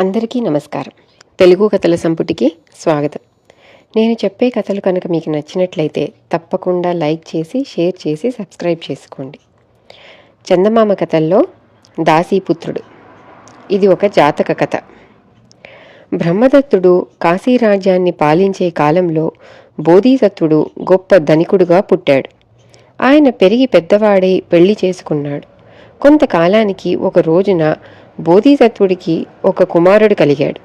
అందరికీ నమస్కారం. తెలుగు కథల సంపుటికి స్వాగతం. నేను చెప్పే కథలు కనుక మీకు నచ్చినట్లయితే తప్పకుండా లైక్ చేసి, షేర్ చేసి, సబ్స్క్రైబ్ చేసుకోండి. చందమామ కథల్లో దాసీపుత్రుడు. ఇది ఒక జాతక కథ. బ్రహ్మదత్తుడు కాశీరాజ్యాన్ని పాలించే కాలంలో బోధిసత్వుడు గొప్ప ధనికుడుగా పుట్టాడు. ఆయన పెరిగి పెద్దవాడై పెళ్లి చేసుకున్నాడు. కొంతకాలానికి ఒక రోజున బోధిసత్వుడికి ఒక కుమారుడు కలిగాడు.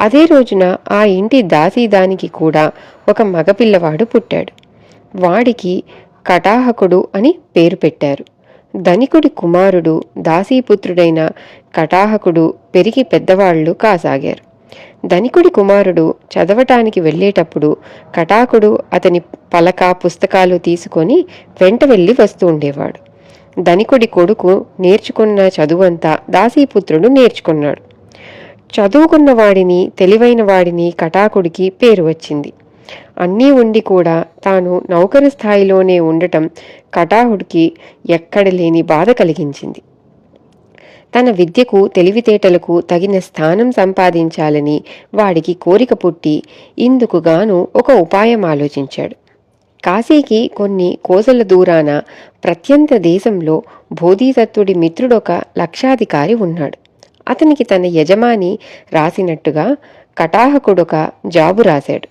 అదే రోజున ఆ ఇంటి దాసీదానికి కూడా ఒక మగపిల్లవాడు పుట్టాడు. వాడికి కటాహకుడు అని పేరు పెట్టారు. ధనికుడి కుమారుడు దాసీపుత్రుడైన కటాహకుడు పెరిగి పెద్దవాళ్లు కాసాగారు. ధనికుడి కుమారుడు చదవటానికి వెళ్ళేటప్పుడు కటాకుడు అతని పలక పుస్తకాలు తీసుకొని వెంట వెళ్ళి వస్తూ ఉండేవాడు. ధనికుడి కొడుకు నేర్చుకున్న చదువంతా దాసీపుత్రుడు నేర్చుకున్నాడు. చదువుకున్న వాడిని, తెలివైన వాడిని కటాకుడికి పేరు వచ్చింది. అన్నీ ఉండి కూడా తాను నౌకరు స్థాయిలోనే ఉండటం కటాకుడికి ఎక్కడ లేని బాధ కలిగించింది. తన విద్యకు, తెలివితేటలకు తగిన స్థానం సంపాదించాలని వాడికి కోరిక పుట్టి ఇందుకుగాను ఒక ఉపాయం ఆలోచించాడు. కాశీకి కొన్ని కోసల దూరాన ప్రత్యంత దేశంలో బోధిసత్వుడి మిత్రుడొక లక్షాధికారి ఉన్నాడు. అతనికి తన యజమాని రాసినట్టుగా కటాహకుడొక జాబు రాశాడు.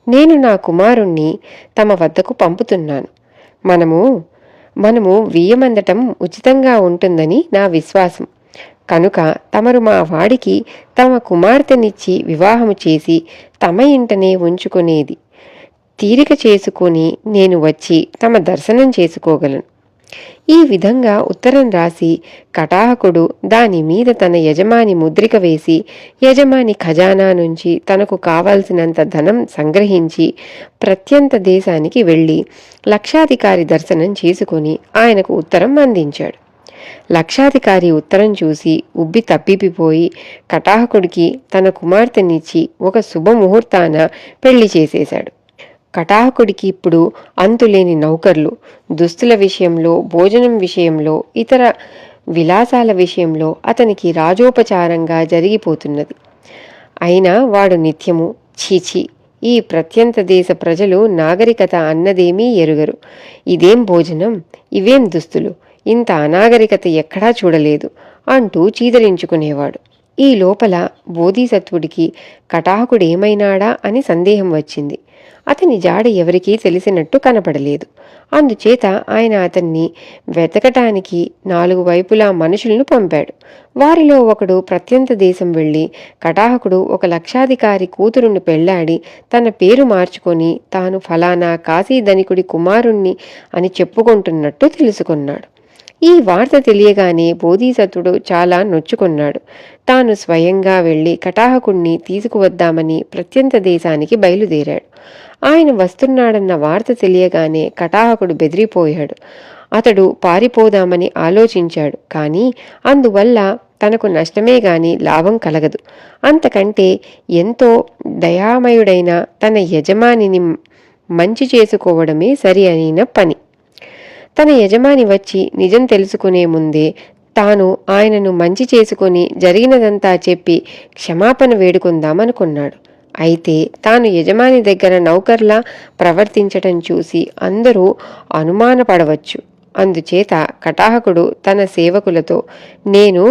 నేను నా కుమారుణ్ణి తమ వద్దకు పంపుతున్నాను. మనము వియ్యమందటం ఉచితంగా ఉంటుందని నా విశ్వాసం. కనుక తమరు మా వాడికి తమ కుమార్తెనిచ్చి వివాహము చేసి తమ ఇంటనే ఉంచుకునేది తీరిక చేసుకుని నేను వచ్చి తమ దర్శనం చేసుకోగలను. ఈ విధంగా ఉత్తరం రాసి కటాహకుడు దాని మీద తన యజమాని ముద్రిక వేసి యజమాని ఖజానా నుంచి తనకు కావాల్సినంత ధనం సంగ్రహించి ప్రత్యంత దేశానికి వెళ్ళి లక్షాధికారి దర్శనం చేసుకుని ఆయనకు ఉత్తరం అందించాడు. లక్షాధికారి ఉత్తరం చూసి ఉబ్బి తప్పిపోయి కటాహకుడికి తన కుమార్తెనిచ్చి ఒక శుభముహూర్తాన పెళ్లి చేసేశాడు. కటాహకుడికి ఇప్పుడు అంతులేని నౌకర్లు, దుస్తుల విషయంలో, భోజనం విషయంలో, ఇతర విలాసాల విషయంలో అతనికి రాజోపచారంగా జరిగిపోతున్నది. అయినా వాడు నిత్యము చీచి, ఈ ప్రత్యంత దేశ ప్రజలు నాగరికత అన్నదేమీ ఎరుగరు. ఇదేం భోజనం, ఇవేం దుస్తులు, ఇంత అనాగరికత ఎక్కడా చూడలేదు అంటూ చీదరించుకునేవాడు. ఈ లోపల బోధిసత్వుడికి కటాహకుడేమైనాడా అని సందేహం వచ్చింది. అతని జాడ ఎవరికీ తెలిసినట్టు కనపడలేదు. అందుచేత ఆయన అతన్ని వెతకటానికి 4 వైపులా మనుషులను పంపాడు. వారిలో ఒకడు ప్రత్యంత దేశం వెళ్ళి కటాహకుడు ఒక లక్షాధికారి కూతురును పెళ్లాడి తన పేరు మార్చుకొని తాను ఫలానా కాశీ ధనికుడి కుమారుణ్ణి అని చెప్పుకుంటున్నట్టు తెలుసుకున్నాడు. ఈ వార్త తెలియగానే బోధిసత్వుడు చాలా నొచ్చుకున్నాడు. తాను స్వయంగా వెళ్ళి కటాహకుణ్ణి తీసుకువద్దామని ప్రత్యంత దేశానికి బయలుదేరాడు. ఆయన వస్తున్నాడన్న వార్త తెలియగానే కటాహకుడు బెదిరిపోయాడు. అతడు పారిపోదామని ఆలోచించాడు. కానీ అందువల్ల తనకు నష్టమే గాని లాభం కలగదు. అంతకంటే ఎంతో దయామయుడైన తన యజమానిని మంచి చేసుకోవడమే సరి అయిన పని. తన యజమాని వచ్చి నిజం తెలుసుకునే ముందే తాను ఆయనను మంచి చేసుకుని జరిగినదంతా చెప్పి క్షమాపణ వేడుకుందామనుకున్నాడు. అయితే తాను యజమాని దగ్గర నౌకర్లా ప్రవర్తించటం చూసి అందరూ అనుమానపడవచ్చు. అందుచేత కటాహకుడు తన సేవకులతో, నేను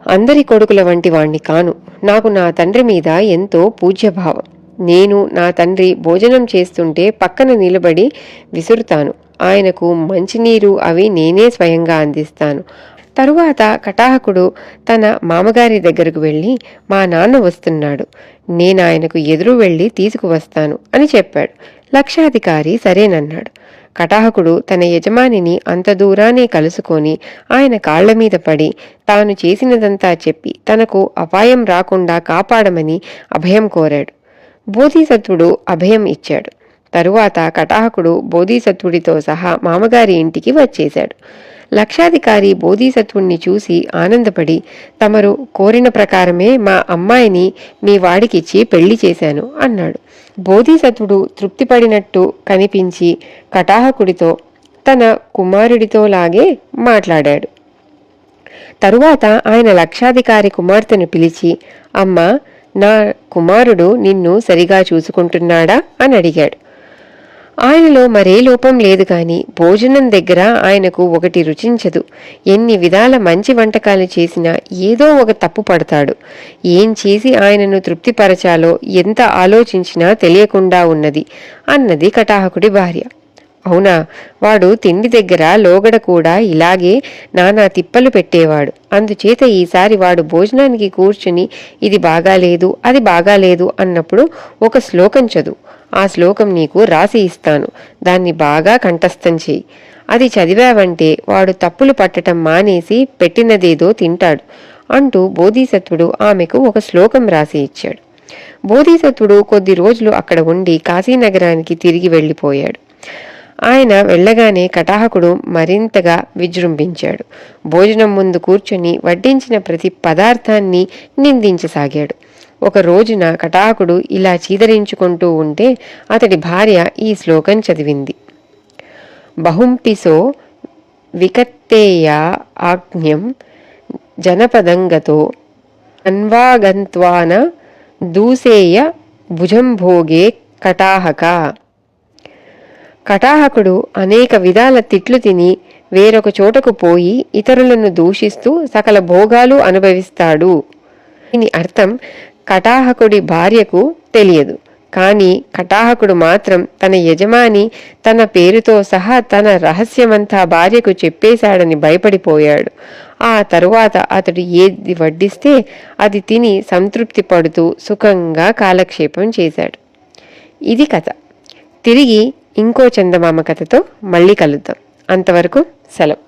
అందరి కొడుకుల వంటి వాణ్ణి కాను. నాకు నా తండ్రి మీద ఎంతో పూజ్యభావం. నేను నా తండ్రి భోజనం చేస్తుంటే పక్కన నిలబడి విసురుతాను. ఆయనకు మంచినీరు అవి నేనే స్వయంగా అందిస్తాను. తరువాత కటాహకుడు తన మామగారి దగ్గరకు వెళ్ళి, మా నాన్న వస్తున్నాడు, నేనాయనకు ఎదురు వెళ్ళి తీసుకువస్తాను అని చెప్పాడు. లక్షాధికారి సరేనన్నాడు. కటాహకుడు తన యజమానిని అంత దూరానే కలుసుకొని ఆయన కాళ్ల మీద పడి తాను చేసినదంతా చెప్పి తనకు అపాయం రాకుండా కాపాడమని అభయం కోరాడు. బోధిసత్వుడు అభయం ఇచ్చాడు. తరువాత కటాహకుడు బోధిసత్వుడితో సహా మామగారి ఇంటికి వచ్చేశాడు. లక్షాధికారి బోధిసత్వుణ్ణి చూసి ఆనందపడి, తమరు కోరిన ప్రకారమే మా అమ్మాయిని మీ వాడికిచ్చి పెళ్లి చేశాను అన్నాడు. బోధిసత్వుడు తృప్తిపడినట్టు కనిపించి కటాహకుడితో తన కుమారుడితోలాగే మాట్లాడాడు. తరువాత ఆయన లక్షాధికారి కుమార్తెను పిలిచి, అమ్మా, నా కుమారుడు నిన్ను సరిగా చూసుకుంటున్నాడా అని అడిగాడు. ఆయనలో మరే లోపం లేదు కాని భోజనం దగ్గర ఆయనకు ఒకటి రుచించదు. ఎన్ని విధాల మంచి వంటకాలు చేసినా ఏదో ఒక తప్పు పడతాడు. ఏం చేసి ఆయనను తృప్తిపరచాలో ఎంత ఆలోచించినా తెలియకుండా ఉన్నది అన్నది కటాహకుడి భార్య. అవునా, వాడు తిండి దగ్గర లోగడ కూడా ఇలాగే నానా తిప్పలు పెట్టేవాడు. అందుచేత ఈసారి వాడు భోజనానికి కూర్చుని ఇది బాగాలేదు అది బాగాలేదు అన్నప్పుడు ఒక శ్లోకం చదువు. ఆ శ్లోకం నీకు రాసి ఇస్తాను, దాన్ని బాగా కంఠస్థం చేయి. అది చదివావంటే వాడు తప్పులు పట్టటం మానేసి పెట్టినదేదో తింటాడు అంటూ బోధిసత్వుడు ఆమెకు ఒక శ్లోకం రాసి ఇచ్చాడు. బోధిసత్వుడు కొద్ది రోజులు అక్కడ ఉండి కాశీనగరానికి తిరిగి వెళ్ళిపోయాడు. ఆయన వెళ్ళగానే కటాహకుడు మరింతగా విజృంభించాడు. భోజనం ముందు కూర్చొని వడ్డించిన ప్రతి పదార్థాన్ని నిందించసాగాడు. ఒక రోజున కటాహకుడు ఇలా చీదరించుకుంటూ ఉంటే అతడి భార్య ఈ శ్లోకం చదివింది. బహుంపిసో వికత్తేయ ఆజ్ఞం జనపదంగతో అన్వాగంత్వాన దూసేయ భుజంభోగే కటాహక. కటాహకుడు అనేక విధాల తిట్లు తిని వేరొక చోటకు పోయి ఇతరులను దూషిస్తూ సకల భోగాలు అనుభవిస్తాడు. దీని అర్థం కటాహకుడి భార్యకు తెలియదు. కాని కటాహకుడు మాత్రం తన యజమాని తన పేరుతో సహా తన రహస్యమంతా భార్యకు చెప్పేశాడని భయపడిపోయాడు. ఆ తరువాత అతడు ఏది వడ్డిస్తే అది తిని సంతృప్తి పడుతూ సుఖంగా కాలక్షేపం చేశాడు. ఇది కథ. తిరిగి ఇంకో చందమామ కథతో మళ్ళీ కలుద్దాం. అంతవరకు సెలవు.